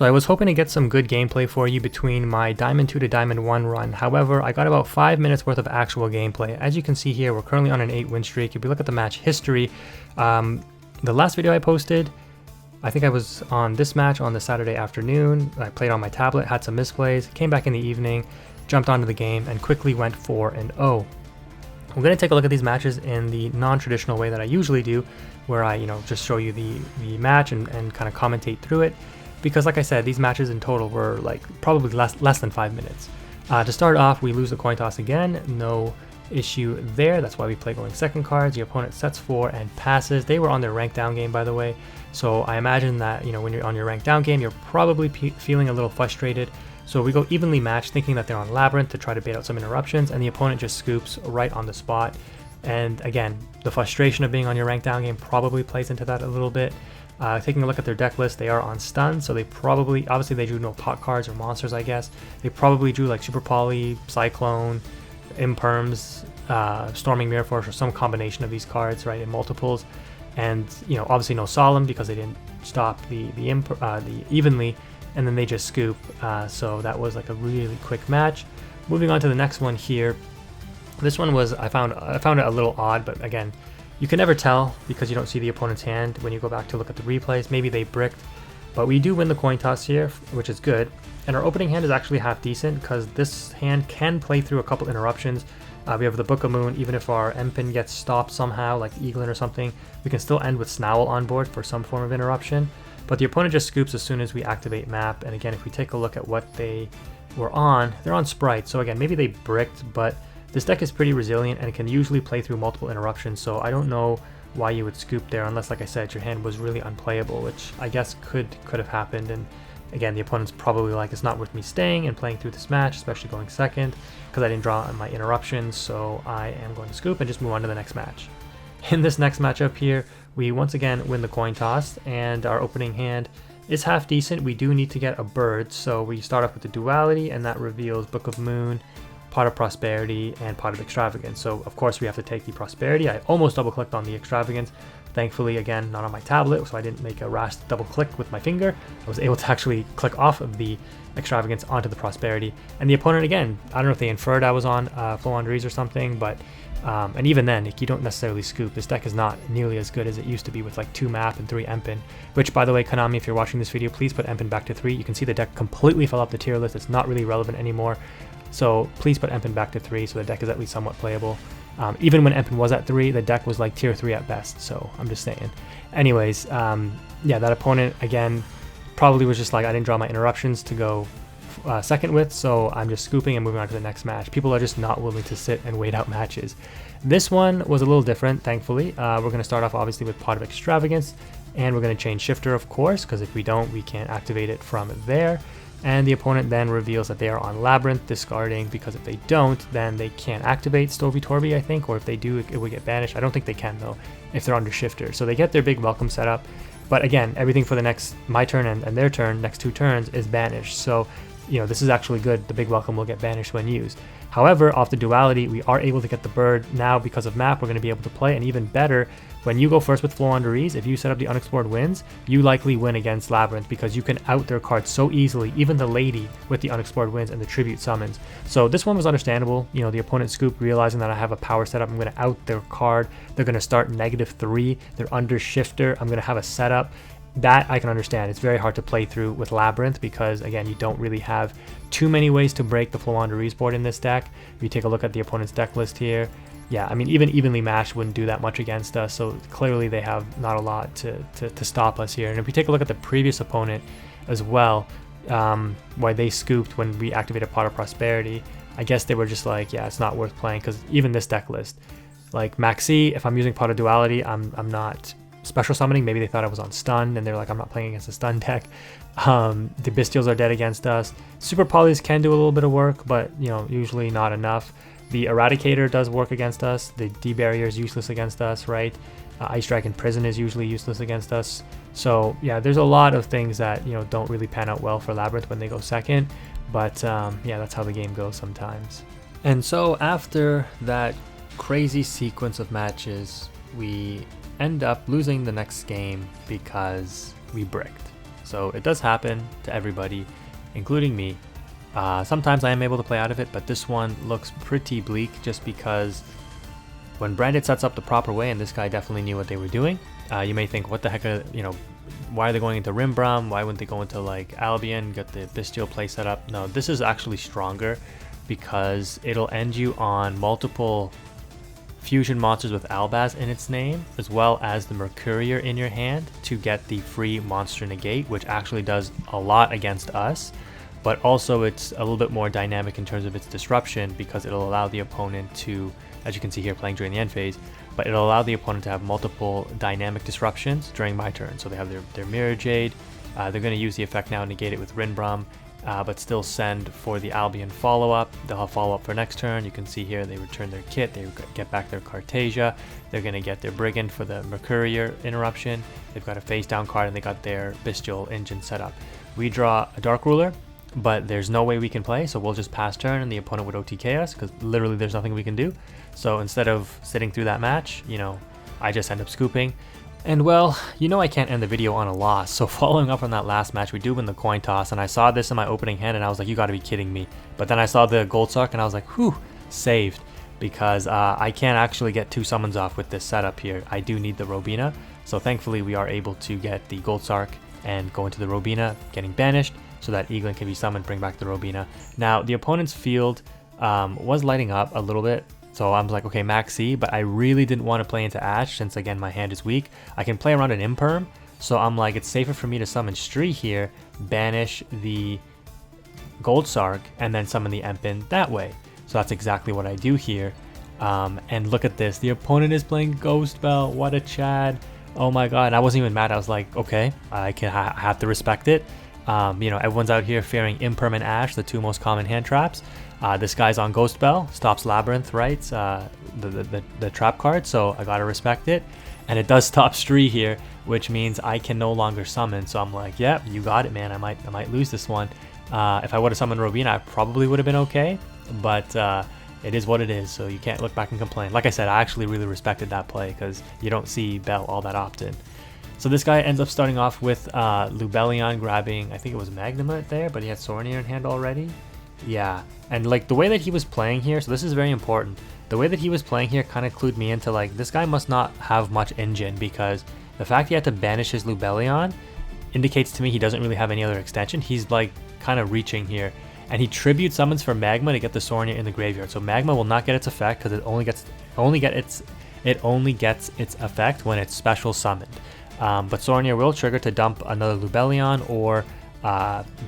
So I was hoping to get some good gameplay for you between my Diamond 2 to Diamond 1 run. However, I got about 5 minutes worth of actual gameplay. As you can see here, we're currently on an 8 win streak. If you look at the match history, the last video I posted, I think I was on this match on the Saturday afternoon. I played on my tablet, had some misplays, came back in the evening, jumped onto the game, and quickly went 4-0. We're going to take a look at these matches in the non-traditional way that I usually do, where I, just show you the match and kind of commentate through it. Because like I said, these matches in total were like probably less than 5 minutes. To start off, we lose the coin toss again, no issue there. That's why we play going second cards. The opponent sets 4 and passes. They were on their rank down game, by the way. So I imagine that, when you're on your rank down game, you're probably feeling a little frustrated. So we go evenly matched, thinking that they're on Labrynth to try to bait out some interruptions, and the opponent just scoops right on the spot. And again, the frustration of being on your rank down game probably plays into that a little bit. Taking a look at their deck list, they are on stun, so they probably, obviously they drew no pot cards or monsters, I guess. They probably drew like Super Poly, Cyclone, Imperms, Storming Mirror Force, or some combination of these cards, right, in multiples. And, obviously no Solemn because they didn't stop the evenly, and then they just scoop. So that was like a really quick match. Moving on to the next one here. This one was, I found it a little odd, but again, you can never tell because you don't see the opponent's hand when you go back to look at the replays. Maybe they bricked, but we do win the coin toss here, which is good. And our opening hand is actually half decent because this hand can play through a couple interruptions. We have the Book of Moon. Even if our M-Pin gets stopped somehow, like Eaglin or something, we can still end with Snowl on board for some form of interruption. But the opponent just scoops as soon as we activate map. And again, if we take a look at what they were on, they're on Spright. So again, maybe they bricked, but this deck is pretty resilient and it can usually play through multiple interruptions, so I don't know why you would scoop there unless, like I said, your hand was really unplayable, which I guess could have happened. And again, the opponent's probably like, it's not worth me staying and playing through this match, especially going second, because I didn't draw on my interruptions, so I am going to scoop and just move on to the next match. In this next matchup here, we once again win the coin toss, and our opening hand is half decent. We do need to get a bird, so we start off with the Duality, and that reveals Book of Moon, Pot of Prosperity, and Pot of Extravagance. So of course we have to take the Prosperity. I almost double clicked on the Extravagance. Thankfully, again, not on my tablet, so I didn't make a rash double click with my finger. I was able to actually click off of the Extravagance onto the Prosperity. And the opponent, again, I don't know if they inferred I was on FLOOWANDEREEZE or something, but and even then, you don't necessarily scoop. This deck is not nearly as good as it used to be with like 2 map and 3 M-Pin, which, by the way, Konami, if you're watching this video, please put M-Pin back to 3. You can see the deck completely fell off the tier list. It's not really relevant anymore. So please put M-Pin back to 3 so the deck is at least somewhat playable. Even when M-Pin was at 3, the deck was like tier 3 at best, so I'm just saying. Anyways, yeah, that opponent, again, probably was just like, I didn't draw my interruptions to go second with, so I'm just scooping and moving on to the next match. People are just not willing to sit and wait out matches. This one was a little different, thankfully. We're going to start off obviously with Pot of Extravagance, and we're going to chain Shifter, of course, because if we don't, we can't activate it from there. And the opponent then reveals that they are on Labrynth, discarding, because if they don't, then they can't activate Stovey Torby, I think, or if they do, it would get banished. I don't think they can, though, if they're under Shifter. So they get their big welcome setup, but again, everything for the my turn and their turn, next 2 turns, is banished. So, this is actually good. The big welcome will get banished when used. However, off the Duality, we are able to get the bird. Now, because of map, we're going to be able to play, and even better, when you go first with FLOOWANDEREEZE, if you set up the Unexplored Winds, you likely win against Labrynth because you can out their cards so easily, even the Lady with the Unexplored Winds and the Tribute Summons. So this one was understandable. The opponent scoop, realizing that I have a power setup, I'm going to out their card. They're going to start -3. They're under Shifter. I'm going to have a setup. That I can understand. It's very hard to play through with Labrynth because, again, you don't really have too many ways to break the FLOOWANDEREEZE board in this deck. If you take a look at the opponent's deck list here, yeah, I mean, even evenly matched wouldn't do that much against us, so clearly they have not a lot to stop us here. And if we take a look at the previous opponent as well, why they scooped when we activated Pot of Prosperity, I guess they were just like, yeah, it's not worth playing, because even this deck list, like Maxi, if I'm using Pot of Duality, I'm not special summoning. Maybe they thought I was on stun and they're like, I'm not playing against a stun deck. The Bystials are dead against us. Super Polys can do a little bit of work, but usually not enough. The Eradicator does work against us. The D-Barrier is useless against us, right? Ice Dragon Prison is usually useless against us. So yeah, there's a lot of things that don't really pan out well for Labrynth when they go second, but yeah, that's how the game goes sometimes. And so after that crazy sequence of matches, we end up losing the next game because we bricked. So it does happen to everybody, including me. Sometimes I am able to play out of it, but this one looks pretty bleak just because when Branded sets up the proper way, and this guy definitely knew what they were doing, you may think, what the heck are, why are they going into Rimbram? Why wouldn't they go into like Albion, get the Bestial play set up? No, this is actually stronger because it'll end you on multiple fusion monsters with Albaz in its name, as well as the Mercurier in your hand to get the free monster negate, which actually does a lot against us, but also it's a little bit more dynamic in terms of its disruption because it'll allow the opponent to, as you can see here playing during the end phase, but it'll allow the opponent to have multiple dynamic disruptions during my turn. So they have their Mirror Jade, they're going to use the effect now, negate it with Rinbram, but still send for the Albion follow-up. They'll have follow-up for next turn. You can see here they return their kit, they get back their Cartesia, they're going to get their Brigand for the Mercurier interruption, they've got a face down card, and they got their Bestial engine set up. We draw a Dark Ruler, but there's no way we can play, so we'll just pass turn and the opponent would OTK us because literally there's nothing we can do. So instead of sitting through that match, I just end up scooping. And well, I can't end the video on a loss, so following up on that last match, we do win the coin toss, and I saw this in my opening hand and I was like, you gotta be kidding me. But then I saw the Gold Sark and I was like, whew, saved, because I can't actually get 2 summons off with this setup here. I do need the Robina, so thankfully we are able to get the Gold Sark and go into the Robina, getting banished, so that Eaglin can be summoned, bring back the Robina. Now, the opponent's field was lighting up a little bit, so I'm like, okay, max C, but I really didn't want to play into Ash since, again, my hand is weak. I can play around an Imperm, so I'm like, it's safer for me to summon Stree here, banish the Gold Sark, and then summon the Empin that way. So that's exactly what I do here. And look at this, the opponent is playing Ghost Bell, what a Chad. Oh my god, and I wasn't even mad, I was like, okay, I have to respect it. Everyone's out here fearing Imperm and Ash, the 2 most common hand traps. This guy's on Ghost Bell, stops Labrynth, right? The trap card, so I gotta respect it. And it does stop Stree here, which means I can no longer summon. So I'm like, yeah, you got it, man. I might lose this one. If I would have summoned Robina, I probably would have been okay. But it is what it is, so you can't look back and complain. Like I said, I actually really respected that play because you don't see Bell all that often. So this guy ends up starting off with Lubellion grabbing, I think it was Magnamut there, but he had Sornier in hand already. Yeah, and like the way that he was playing here, so this is very important. The way that he was playing here kind of clued me into like, this guy must not have much engine, because the fact he had to banish his Lubellion indicates to me he doesn't really have any other extension. He's like kind of reaching here. And he tribute summons for Magma to get the Sornia in the graveyard. So Magma will not get its effect because it only gets its effect when it's special summoned. But Sornia will trigger to dump another Lubellion or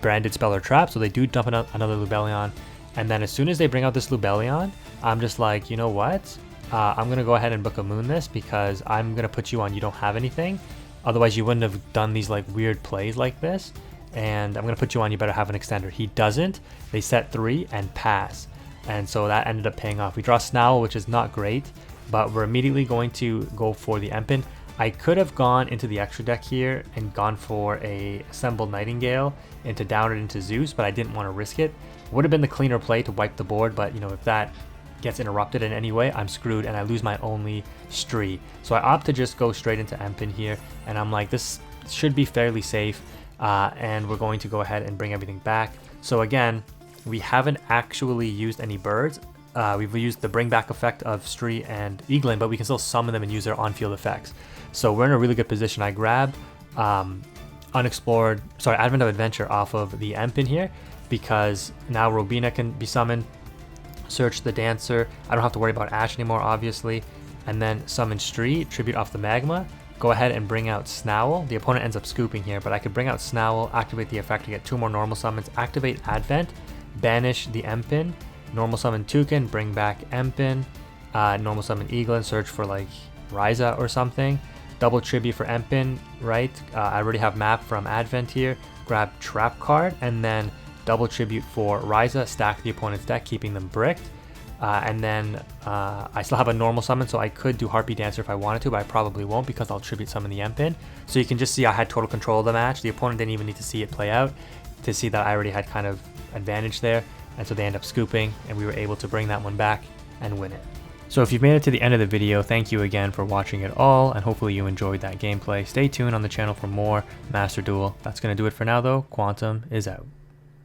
Branded Spell or Trap. So they do dump another Lubellion. And then as soon as they bring out this Lubellion, I'm just like, you know what? I'm going to go ahead and Book of Moon this because I'm going to put you on you don't have anything. Otherwise you wouldn't have done these like weird plays like this. And I'm going to put you on, you better have an extender. He doesn't. They set 3 and pass. And so that ended up paying off. We draw Snowl, which is not great, but we're immediately going to go for the Empin. I could have gone into the extra deck here and gone for a Assembled Nightingale and to down it into Zeus, but I didn't want to risk it. Would have been the cleaner play to wipe the board, but if that gets interrupted in any way, I'm screwed and I lose my only Stree. So I opt to just go straight into Empin here, and I'm like, this should be fairly safe. And we're going to go ahead and bring everything back. So again, we haven't actually used any birds. We've used the bring back effect of Stree and Eaglin, but we can still summon them and use their on-field effects. So we're in a really good position. I grab Advent of Adventure off of the Empin here, because now Robina can be summoned, search the Dancer. I don't have to worry about Ash anymore, obviously. And then summon Stree, tribute off the Magma. Go ahead and bring out Snowl. The opponent ends up scooping here, but I could bring out Snowl, activate the effect to get 2 more normal summons, activate Advent, banish the Empin, normal summon Toucan, bring back Empin, normal summon Eaglin, search for like Ryza or something, double tribute for Empin, right? I already have map from Advent here, grab Trap card, and then double tribute for Ryza, stack the opponent's deck, keeping them bricked. And then I still have a normal summon, so I could do Harpy Dancer if I wanted to, but I probably won't because I'll tribute summon the Empin. So you can just see I had total control of the match. The opponent didn't even need to see it play out to see that I already had kind of advantage there. And so they end up scooping, and we were able to bring that one back and win it. So if you've made it to the end of the video, thank you again for watching it all, and hopefully you enjoyed that gameplay. Stay tuned on the channel for more Master Duel. That's going to do it for now though. Quantum is out.